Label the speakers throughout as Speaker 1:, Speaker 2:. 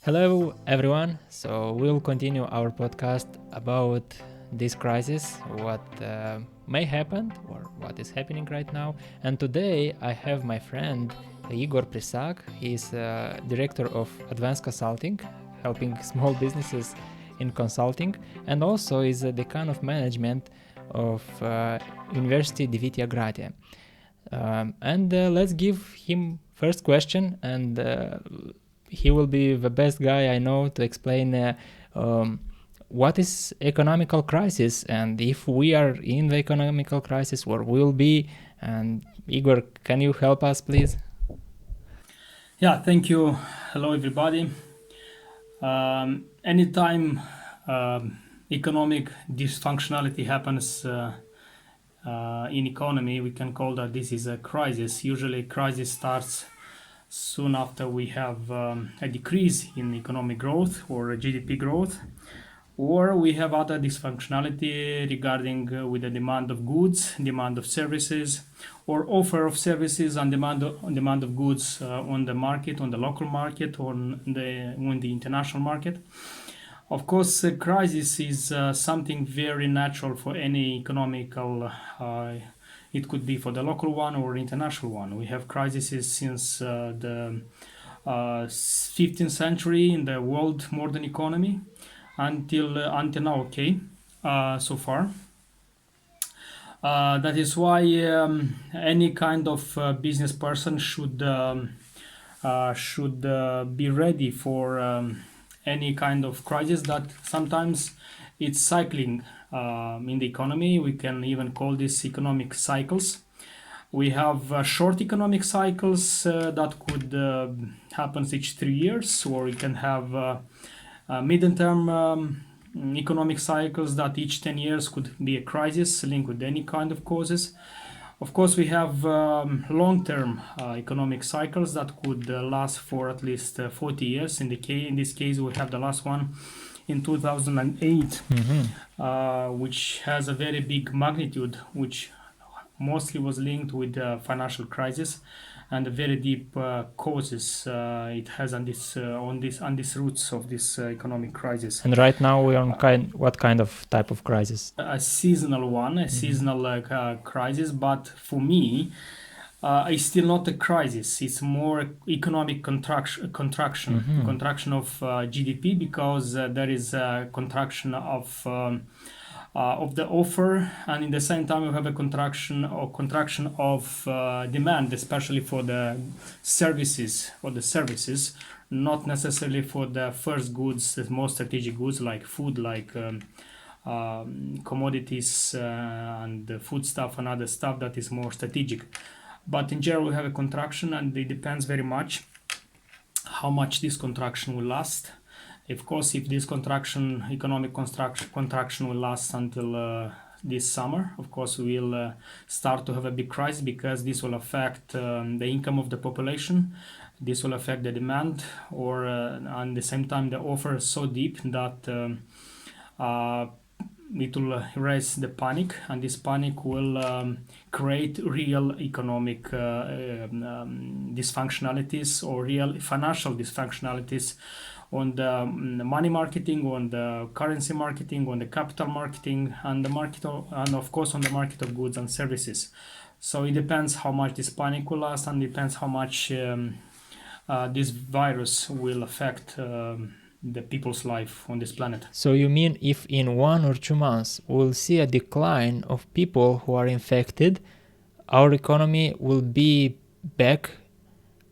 Speaker 1: Hello, everyone. So we'll continue our podcast about this crisis, what may happen or what is happening right now. And today I have my friend Igor Prisak. He's director of Advanced Consulting, helping small businesses in consulting, and also is a decan of management of University di Viti Agrate. Let's give him first question and he will be the best guy I know to explain what is economical crisis and if we are in the economical crisis or will be. And Igor, can you help us, please?
Speaker 2: Yeah, thank you. Hello, everybody. Anytime economic dysfunctionality happens in economy, we can call that this is a crisis. Usually, crisis starts soon after we have a decrease in economic growth or GDP growth, or we have other dysfunctionality regarding with the demand of goods, demand of services, or offer of services and demand of goods on the market, on the local market, or on the international market. Of course, a crisis is something very natural for any economical. It could be for the local one or international one. We have crises since the 15th century in the world modern economy until now. Okay, so far. That is why any kind of business person should be ready for any kind of crisis that sometimes it's cycling in the economy. We can even call this economic cycles. We have short economic cycles that could happen each 3 years, or we can have medium-term economic cycles that each 10 years could be a crisis linked with any kind of causes. Of course, we have long-term economic cycles that could last for at least 40 years. In this case, we have the last one in 2008, which has a very big magnitude, which mostly was linked with the financial crisis and the very deep causes it has on these roots of this economic crisis.
Speaker 1: And right now we are on what kind of type of crisis?
Speaker 2: A seasonal one, a seasonal crisis, but for me, it's still not a crisis. It's more economic contraction of GDP, because there is a contraction of the offer, and in the same time we have a contraction of demand, especially for the services not necessarily for the first goods, the most strategic goods like food, like commodities and the food stuff and other stuff that is more strategic. But in general, we have a contraction, and it depends very much how much this contraction will last. Of course, if this economic contraction will last until this summer, of course, we will start to have a big crisis, because this will affect the income of the population. This will affect the demand, or at the same time, the offer is so deep that it will raise the panic, and this panic will create real economic dysfunctionalities or real financial dysfunctionalities on the money marketing, on the currency marketing, on the capital marketing, and and of course on the market of goods and services. So it depends how much this panic will last, and depends how much this virus will affect the people's life on this planet.
Speaker 1: So you mean if in 1 or 2 months we'll see a decline of people who are infected, our economy will be back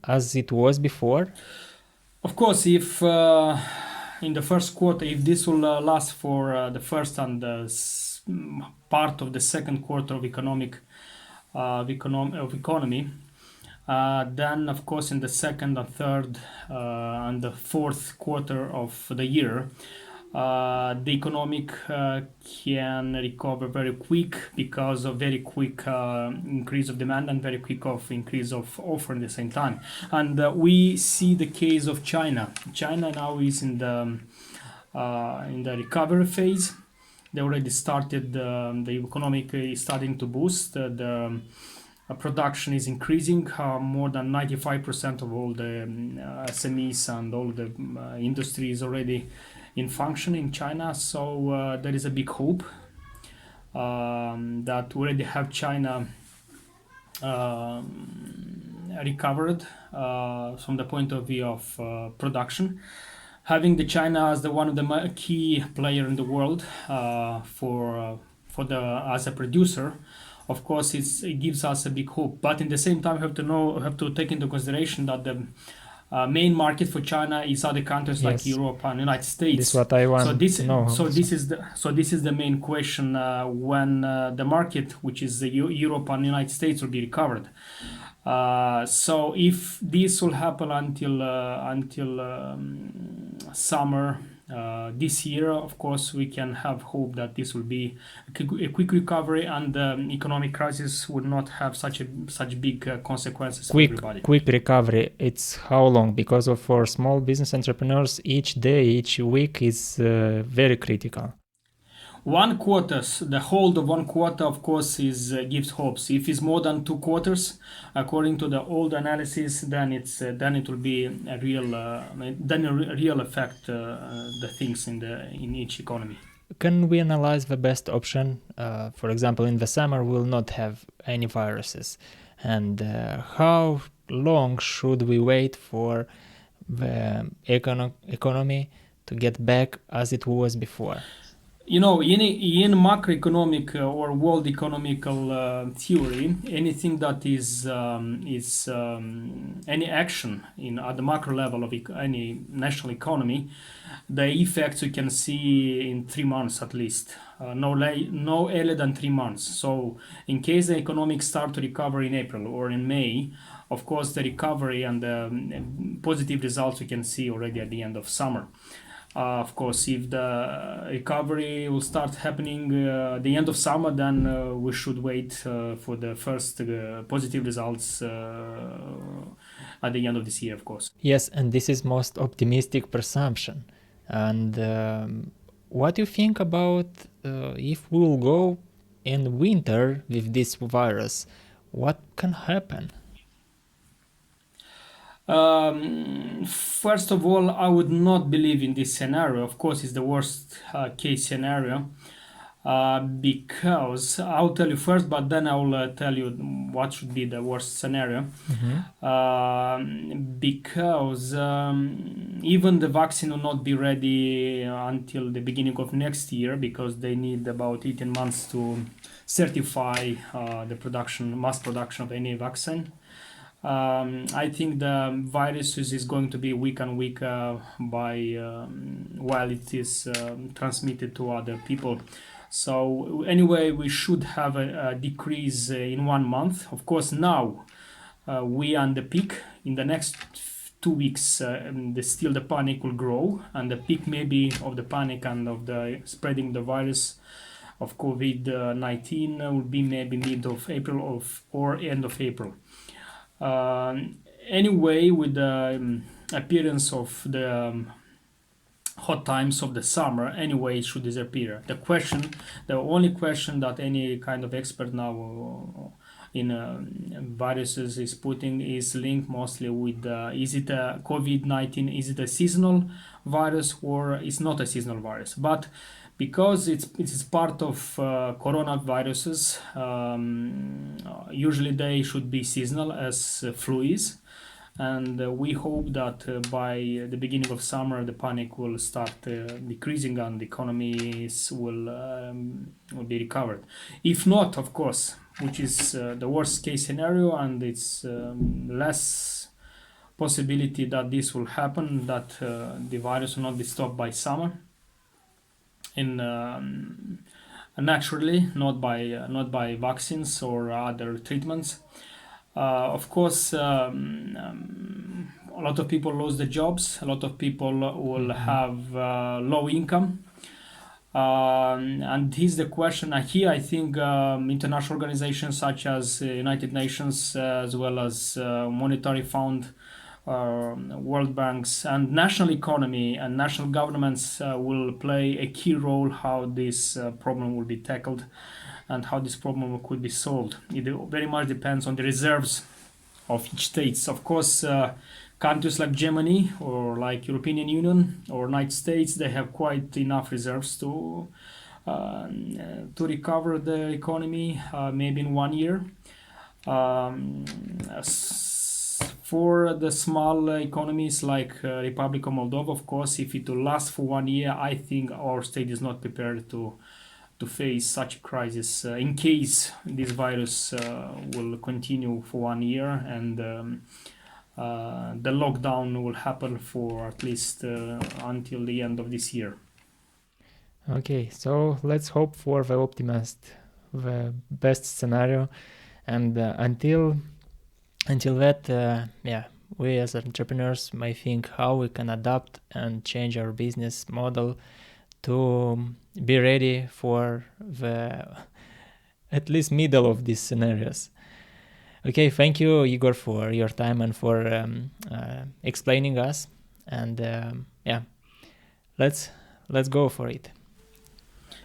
Speaker 1: as it was before?
Speaker 2: Of course, if in the first quarter, if this will last for the first and part of the second quarter of economy, then of course in the second and third and the fourth quarter of the year, the economic can recover very quick, because of very quick increase of demand and very quick of increase of offer at the same time. And we see the case of China. China now is in the recovery phase. They already started, the economic is starting to boost. The production is increasing. More than 95% of all the SMEs and all the industry is already in function in China. So there is a big hope that we already have China recovered from the point of view of production. Having the China as the one of the key player in the world for the as a producer, of course, it gives us a big hope. But in the same time, have to take into consideration that the main market for China is other countries like
Speaker 1: Yes,
Speaker 2: Europe and United
Speaker 1: this
Speaker 2: States.
Speaker 1: is what I
Speaker 2: So
Speaker 1: want
Speaker 2: this
Speaker 1: to know
Speaker 2: so
Speaker 1: also.
Speaker 2: this is the main question when the market, which is the Europe and United States, will be recovered. So if this will happen until summer this year, of course, we can have hope that this will be a quick recovery and the economic crisis would not have such big consequences for everybody.
Speaker 1: Quick recovery. It's how long? Because for small business entrepreneurs, each day, each week is very critical.
Speaker 2: The hold of 1 quarter, of course, is gives hopes. If it's more than 2 quarters, according to the old analysis, then it will be a real effect the things in each economy.
Speaker 1: Can we analyze the best option? For example, in the summer, we'll not have any viruses. And how long should we wait for the economy to get back as it was before?
Speaker 2: In macroeconomic or world economical theory, anything that is any action at the macro level of any national economy, the effects you can see in 3 months at least, no earlier than 3 months. So in case the economic start to recover in April or in May, of course the recovery and the positive results we can see already at the end of summer. Of course, if the recovery will start happening at the end of summer, then we should wait for the first positive results at the end of this year, of course.
Speaker 1: Yes, and this is most optimistic presumption. And what do you think about if we will go in winter with this virus? What can happen?
Speaker 2: First of all, I would not believe in this scenario. Of course, it's the worst case scenario because I'll tell you first, but then I will tell you what should be the worst scenario. Because even the vaccine will not be ready until the beginning of next year because they need about 18 months to certify the mass production of any vaccine. I think the virus is going to be weak and weak while it is transmitted to other people. So anyway, we should have a decrease in 1 month. Of course, now we are on the peak. In the next 2 weeks, still the panic will grow, and the peak maybe of the panic and of the spreading the virus of COVID-19 will be maybe mid of April or end of April. Anyway, with the appearance of the hot times of the summer, anyway, it should disappear. The only question that any kind of expert now in viruses is putting is linked mostly with is it a COVID-19, is it a seasonal virus or it's not a seasonal virus? But because it is part of coronaviruses, usually they should be seasonal as flu is, and we hope that by the beginning of summer the panic will start decreasing and the economies will be recovered. If not, of course, which is the worst case scenario, and it's less possibility that this will happen, that the virus will not be stopped by summer naturally, not by vaccines or other treatments. Of course, a lot of people lose their jobs. A lot of people will have low income. And here's the question. Here, I think international organizations such as United Nations, as well as Monetary Fund, World Banks, and national economy and national governments will play a key role how this problem will be tackled. and how this problem could be solved. It very much depends on the reserves of each states. Of course, countries like Germany or like European Union or United States, they have quite enough reserves to recover the economy maybe in 1 year. For the small economies like Republic of Moldova, of course, if it will last for 1 year, I think our state is not prepared to face such a crisis in case this virus will continue for 1 year, and the lockdown will happen for at least until the end of this year.
Speaker 1: Okay, so let's hope for the best scenario, and until that, we as entrepreneurs may think how we can adapt and change our business model to be ready for the at least middle of these scenarios. Okay, thank you, Igor, for your time and for explaining us. And let's go for it.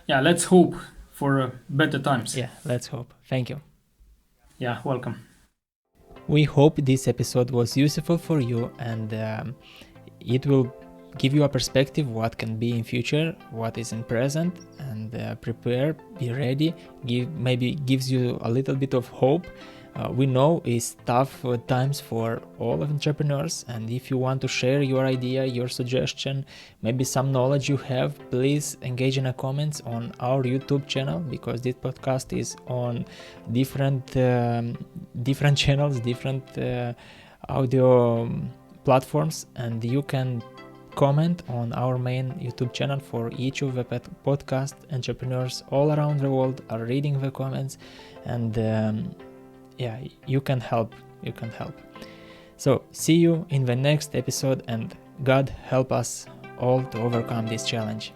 Speaker 2: Yeah, let's hope for better times.
Speaker 1: Yeah, let's hope. Thank you.
Speaker 2: Yeah, welcome.
Speaker 1: We hope this episode was useful for you, and it will give you a perspective what can be in future, what is in present, and prepare, be ready, maybe gives you a little bit of hope. We know it's tough times for all entrepreneurs, and if you want to share your idea, your suggestion, maybe some knowledge you have, please engage in the comments on our YouTube channel, because this podcast is on different channels, different audio platforms, and you can comment on our main YouTube channel for each of the podcast. Entrepreneurs all around the world are reading the comments, and you can help. So see you in the next episode, and God help us all to overcome this challenge.